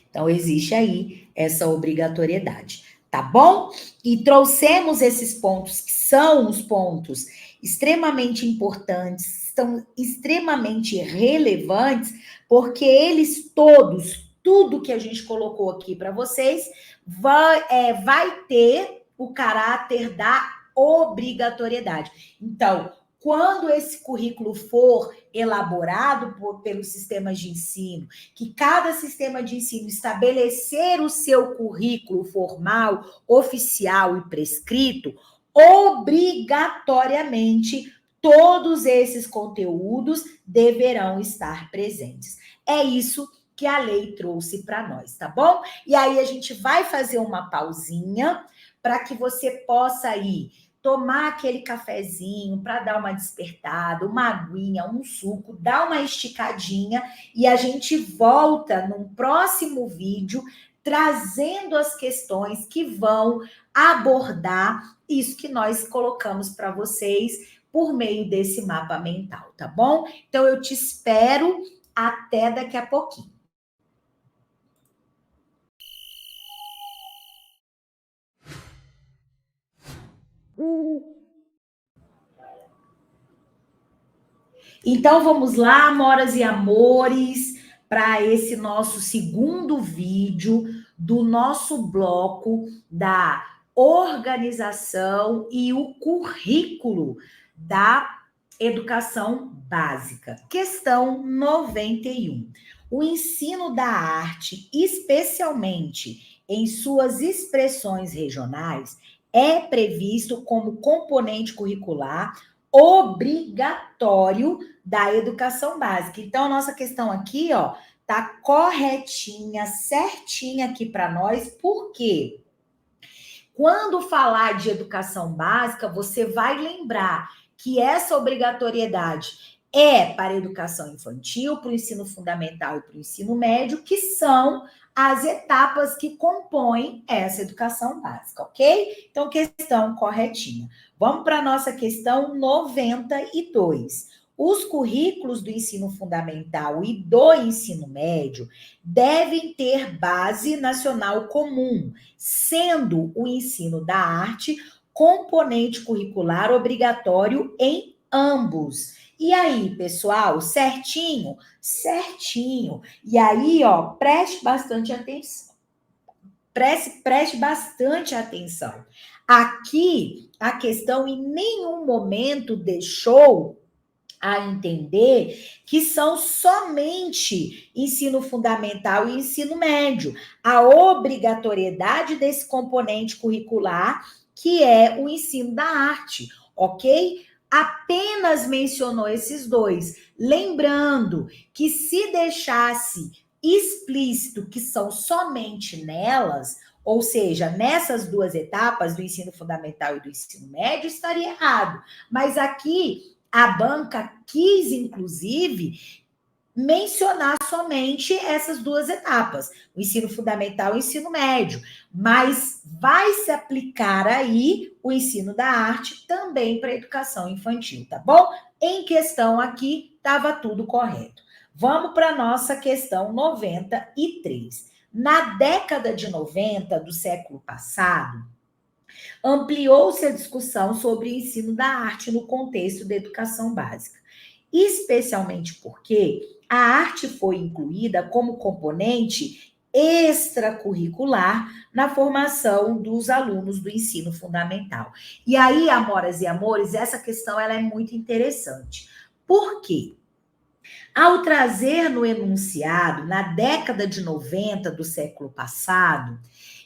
Então, existe aí essa obrigatoriedade, tá bom? E trouxemos esses pontos, que são os pontos extremamente importantes, estão extremamente relevantes, porque eles todos, tudo que a gente colocou aqui para vocês, vai ter o caráter da obrigatoriedade. Então, quando esse currículo for elaborado pelos sistemas de ensino, que cada sistema de ensino estabelecer o seu currículo formal, oficial e prescrito, obrigatoriamente todos esses conteúdos deverão estar presentes. É isso que a lei trouxe para nós, tá bom? E aí a gente vai fazer uma pausinha para que você possa ir tomar aquele cafezinho para dar uma despertada, uma aguinha, um suco, dar uma esticadinha e a gente volta num próximo vídeo trazendo as questões que vão abordar isso que nós colocamos para vocês por meio desse mapa mental, tá bom? Então eu te espero até daqui a pouquinho. Então vamos lá, amoras e amores, para esse nosso segundo vídeo do nosso bloco da organização e o currículo da educação básica. Questão 91. O ensino da arte, especialmente em suas expressões regionais, é previsto como componente curricular obrigatório da educação básica. Então, a nossa questão aqui, tá corretinha, certinha aqui para nós, porque quando falar de educação básica, você vai lembrar que essa obrigatoriedade é para a educação infantil, para o ensino fundamental e para o ensino médio, que são as etapas que compõem essa educação básica, ok? Então, questão corretinha. Vamos para a nossa questão 92. Os currículos do ensino fundamental e do ensino médio devem ter base nacional comum, sendo o ensino da arte componente curricular obrigatório em ambos. E aí, pessoal, certinho? Certinho. E aí, preste bastante atenção. Preste bastante atenção. Aqui, a questão em nenhum momento deixou a entender que são somente ensino fundamental e ensino médio. A obrigatoriedade desse componente curricular, que é o ensino da arte, ok? Apenas mencionou esses dois. Lembrando que se deixasse explícito que são somente nelas, ou seja, nessas duas etapas do ensino fundamental e do ensino médio, estaria errado. Mas aqui a banca quis, inclusive, mencionar somente essas duas etapas, o ensino fundamental e o ensino médio, mas vai se aplicar aí o ensino da arte também para a educação infantil, tá bom? Em questão aqui, estava tudo correto. Vamos para a nossa questão 93. Na década de 90 do século passado, ampliou-se a discussão sobre o ensino da arte no contexto da educação básica, especialmente porque a arte foi incluída como componente extracurricular na formação dos alunos do ensino fundamental. E aí, amoras e amores, essa questão ela é muito interessante. Por quê? Ao trazer no enunciado, na década de 90 do século passado,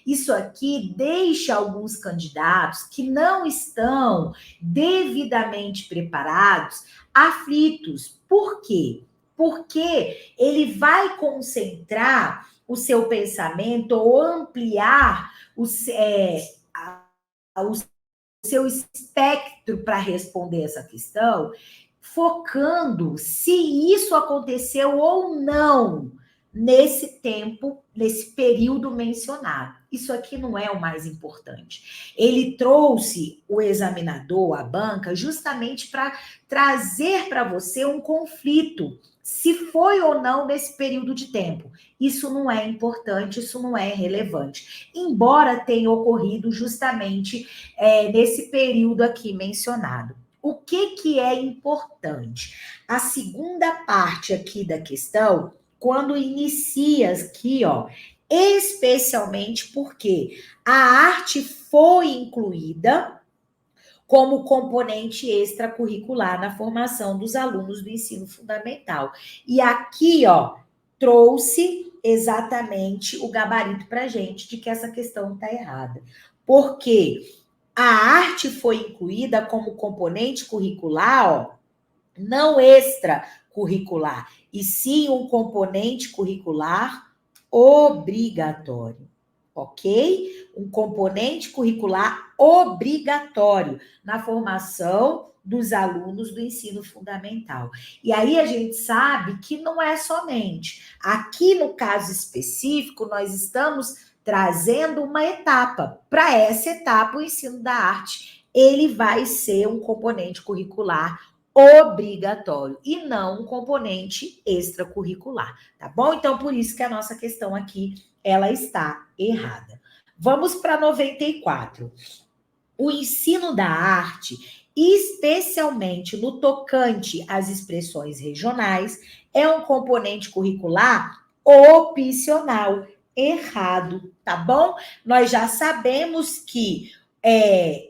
isso aqui deixa alguns candidatos que não estão devidamente preparados aflitos. Por quê? Porque ele vai concentrar o seu pensamento ou ampliar o seu espectro para responder essa questão, focando se isso aconteceu ou não nesse tempo, nesse período mencionado. Isso aqui não é o mais importante. Ele trouxe o examinador, a banca, justamente para trazer para você um conflito, se foi ou não nesse período de tempo. Isso não é importante, isso não é relevante. Embora tenha ocorrido justamente nesse período aqui mencionado. O que é importante? A segunda parte aqui da questão, quando inicia aqui, ó, especialmente porque a arte foi incluída como componente extracurricular na formação dos alunos do ensino fundamental. E aqui, ó, trouxe exatamente o gabarito para gente de que essa questão está errada. Porque a arte foi incluída como componente curricular, ó, não extracurricular, e sim um componente curricular obrigatório, ok? Um componente curricular obrigatório na formação dos alunos do ensino fundamental. E aí a gente sabe que não é somente. Aqui no caso específico, nós estamos trazendo uma etapa. Para essa etapa, o ensino da arte, ele vai ser um componente curricular obrigatório e não um componente extracurricular, tá bom? Então, por isso que a nossa questão aqui, ela está errada. Vamos para 94. O ensino da arte, especialmente no tocante às expressões regionais, é um componente curricular opcional. Errado, tá bom? Nós já sabemos que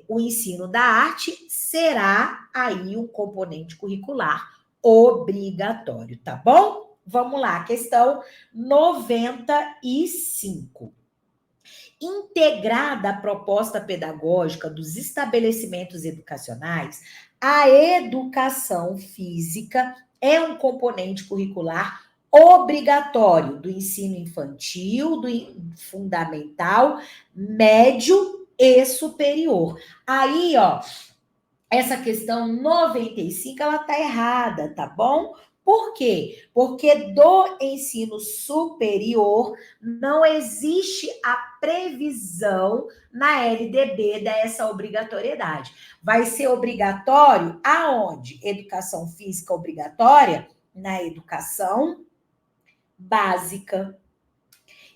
o ensino da arte será aí um componente curricular obrigatório, tá bom? Vamos lá, questão 95. Integrada à proposta pedagógica dos estabelecimentos educacionais, a educação física é um componente curricular obrigatório do ensino infantil, do fundamental, médio e superior. Aí, ó, essa questão 95, ela tá errada, tá bom? Por quê? Porque do ensino superior não existe a previsão na LDB dessa obrigatoriedade. Vai ser obrigatório aonde? Educação física obrigatória? Na educação básica.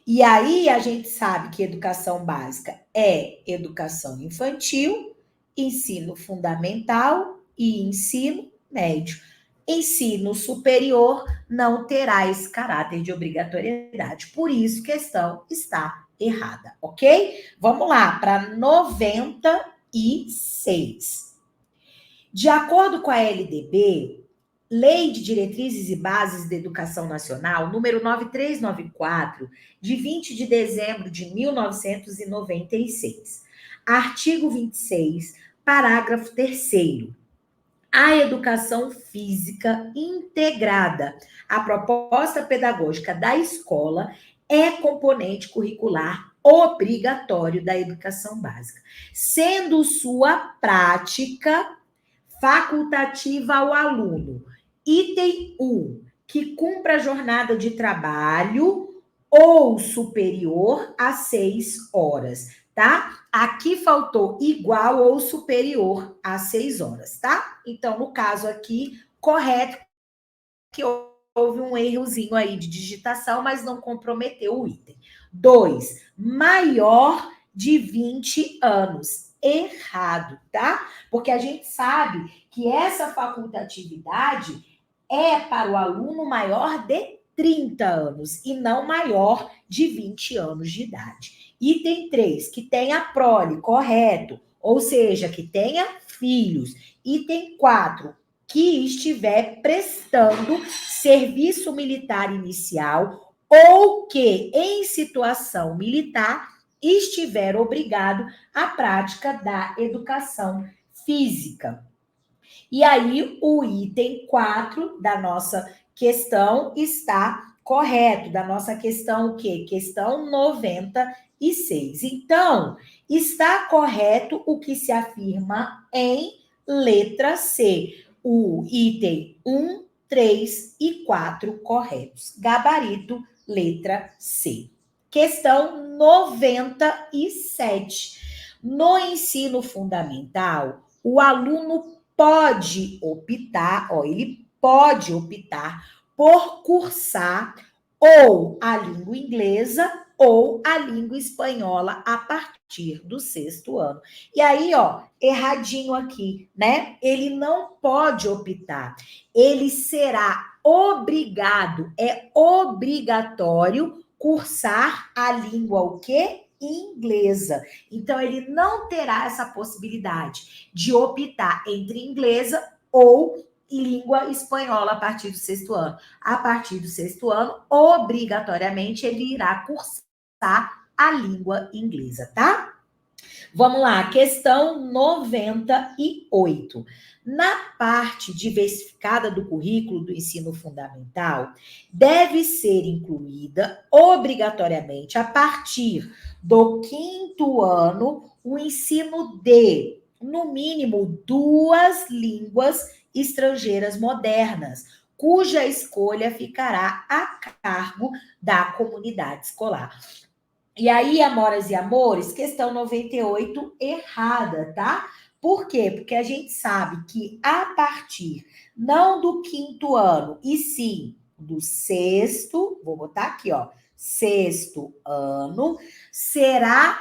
E aí a gente sabe que educação básica é educação infantil, ensino fundamental e ensino médio. Ensino superior não terá esse caráter de obrigatoriedade. Por isso, questão está errada, ok? Vamos lá para 96. De acordo com a LDB, Lei de Diretrizes e Bases da Educação Nacional, número 9394, de 20 de dezembro de 1996. Artigo 26, parágrafo 3º. A educação física integrada à proposta pedagógica da escola é componente curricular obrigatório da educação básica, sendo sua prática facultativa ao aluno. Item 1. que cumpra a jornada de trabalho ou superior a 6 horas, tá? Aqui faltou igual ou superior a 6 horas, tá? Então, no caso aqui, correto, que houve um errozinho aí de digitação, mas não comprometeu o item. 2, maior de 20 anos. Errado, tá? Porque a gente sabe que essa facultatividade é para o aluno maior de 30 anos e não maior de 20 anos de idade. Item 3, que tenha prole, correto, ou seja, que tenha filhos. Item 4, que estiver prestando serviço militar inicial ou que, em situação militar, estiver obrigado à prática da educação física. E aí, o item 4 da nossa questão está correto, da nossa questão o quê? Questão 96. Então, está correto o que se afirma em letra C. O item 1, 3 e 4 corretos. Gabarito, letra C. Questão 97. No ensino fundamental, o aluno pode optar, ele pode optar por cursar ou a língua inglesa ou a língua espanhola a partir do 6º ano. E aí, erradinho aqui, né? Ele não pode optar. Ele será obrigado, é obrigatório cursar a língua o quê? Inglesa. Então, ele não terá essa possibilidade de optar entre inglesa ou língua espanhola a partir do 6º ano. A partir do 6º ano, obrigatoriamente, ele irá cursar a língua inglesa, tá? Vamos lá, questão 98. Na parte diversificada do currículo do ensino fundamental, deve ser incluída obrigatoriamente, a partir do 5º ano, o ensino de, no mínimo, 2 línguas estrangeiras modernas, cuja escolha ficará a cargo da comunidade escolar. E aí, amoras e amores, questão 98, errada, tá? Por quê? Porque a gente sabe que a partir, não do 5º ano, e sim do 6º, vou botar aqui, 6º ano, será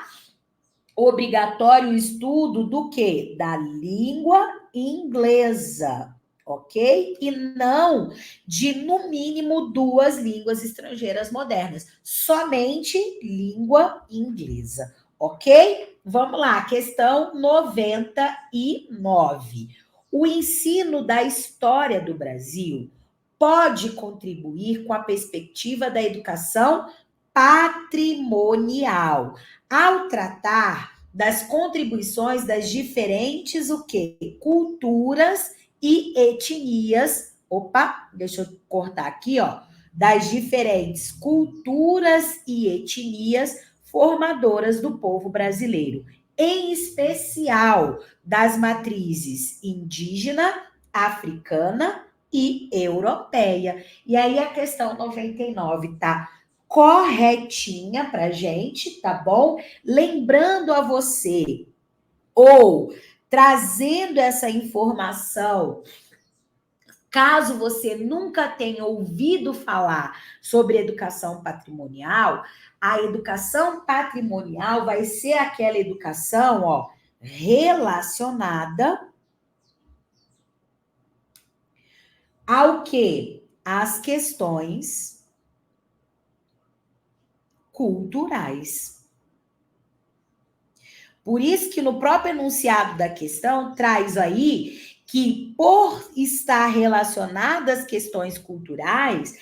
obrigatório o estudo do quê? Da língua inglesa, ok? E não de, no mínimo, 2 línguas estrangeiras modernas. Somente língua inglesa, ok? Vamos lá, questão 99. O ensino da história do Brasil pode contribuir com a perspectiva da educação patrimonial, ao tratar das contribuições das diferentes o quê? Culturas e etnias. Opa, deixa eu cortar aqui, das diferentes culturas e etnias formadoras do povo brasileiro, em especial das matrizes indígena, africana e europeia. E aí a questão 99 tá corretinha pra gente, tá bom? Lembrando a você, ou trazendo essa informação, caso você nunca tenha ouvido falar sobre educação patrimonial, a educação patrimonial vai ser aquela educação, relacionada ao quê? Às questões culturais. Por isso que no próprio enunciado da questão traz aí que, por estar relacionada às questões culturais,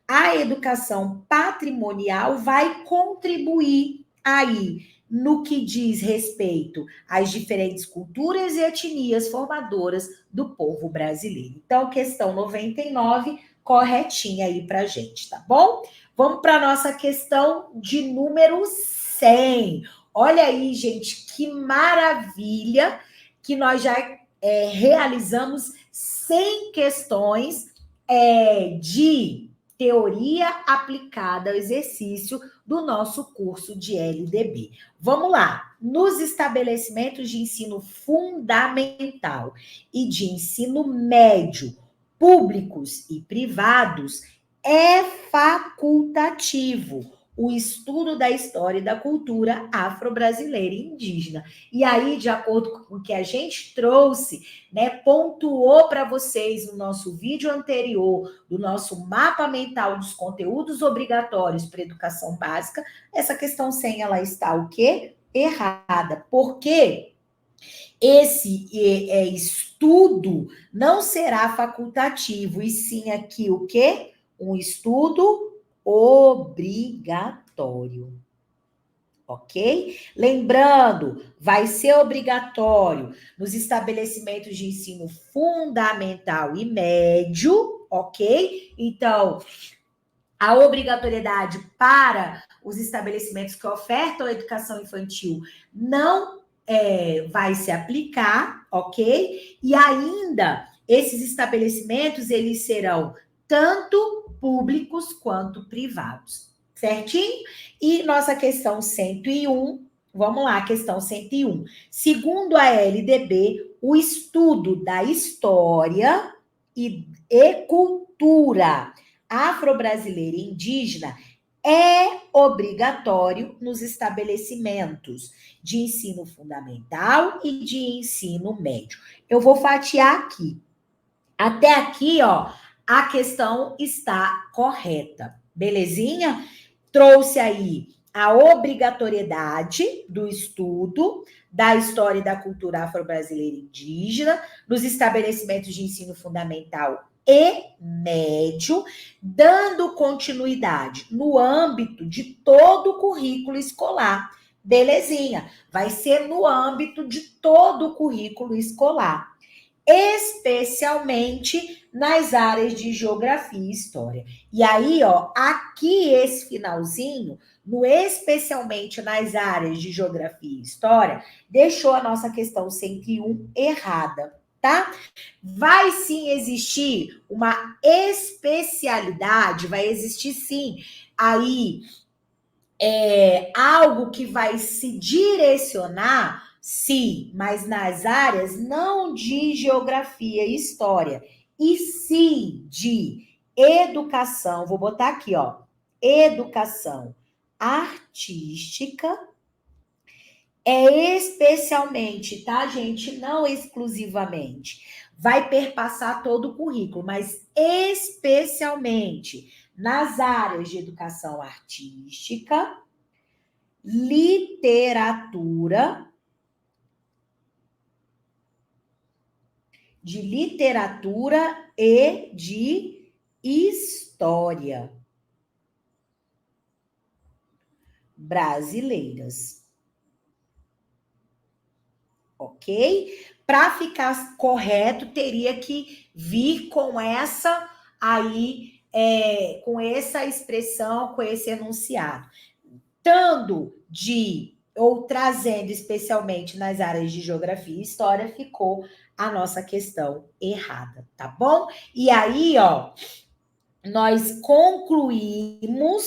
a educação patrimonial vai contribuir aí no que diz respeito às diferentes culturas e etnias formadoras do povo brasileiro. Então, questão 99, corretinha aí pra gente, tá bom? Vamos para a nossa questão de número 100. Olha aí, gente, que maravilha que nós já realizamos 100 questões de teoria aplicada ao exercício do nosso curso de LDB. Vamos lá. Nos estabelecimentos de ensino fundamental e de ensino médio, públicos e privados, é facultativo o estudo da história e da cultura afro-brasileira e indígena. E aí, de acordo com o que a gente trouxe, né, pontuou para vocês no nosso vídeo anterior, do nosso mapa mental dos conteúdos obrigatórios para educação básica, essa questão 100, ela está o quê? Errada. Por quê? Esse estudo não será facultativo, e sim aqui o quê? Um estudo obrigatório. Ok? Lembrando, vai ser obrigatório nos estabelecimentos de ensino fundamental e médio, ok? Então, a obrigatoriedade para os estabelecimentos que ofertam a educação infantil não vai se aplicar, ok? E ainda, esses estabelecimentos, eles serão tanto públicos quanto privados, certinho? E nossa questão 101, vamos lá, questão 101. Segundo a LDB, o estudo da história e cultura afro-brasileira e indígena é obrigatório nos estabelecimentos de ensino fundamental e de ensino médio. Eu vou fatiar aqui. Até aqui, ó, a questão está correta. Belezinha? Trouxe aí a obrigatoriedade do estudo da história e da cultura afro-brasileira e indígena nos estabelecimentos de ensino fundamental e médio, dando continuidade no âmbito de todo o currículo escolar. Belezinha? Vai ser no âmbito de todo o currículo escolar, especialmente nas áreas de geografia e história. E aí, ó, aqui esse finalzinho, no especialmente nas áreas de geografia e história, deixou a nossa questão 101 errada, tá? Vai sim existir uma especialidade, vai existir sim aí algo que vai se direcionar, sim, mas nas áreas não de geografia e história, e sim de educação. Vou botar aqui, ó, educação artística, especialmente, tá, gente? Não exclusivamente. Vai perpassar todo o currículo, mas especialmente nas áreas de educação artística, literatura, de literatura e de história brasileiras. Ok? Para ficar correto, teria que vir com essa aí, com essa expressão, com esse enunciado. Tanto de ou trazendo especialmente nas áreas de geografia e história, ficou a nossa questão errada, tá bom? E aí, ó, nós concluímos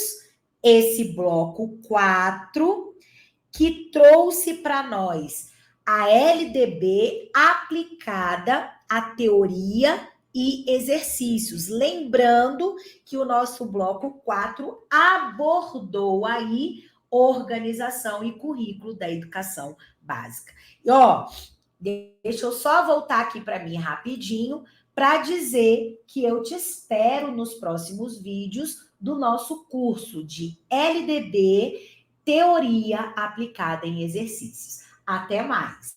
esse bloco 4, que trouxe para nós a LDB aplicada à teoria e exercícios. Lembrando que o nosso bloco 4 abordou aí organização e currículo da educação básica. E, ó, deixa eu só voltar aqui para mim rapidinho para dizer que eu te espero nos próximos vídeos do nosso curso de LDB, teoria aplicada em exercícios. Até mais!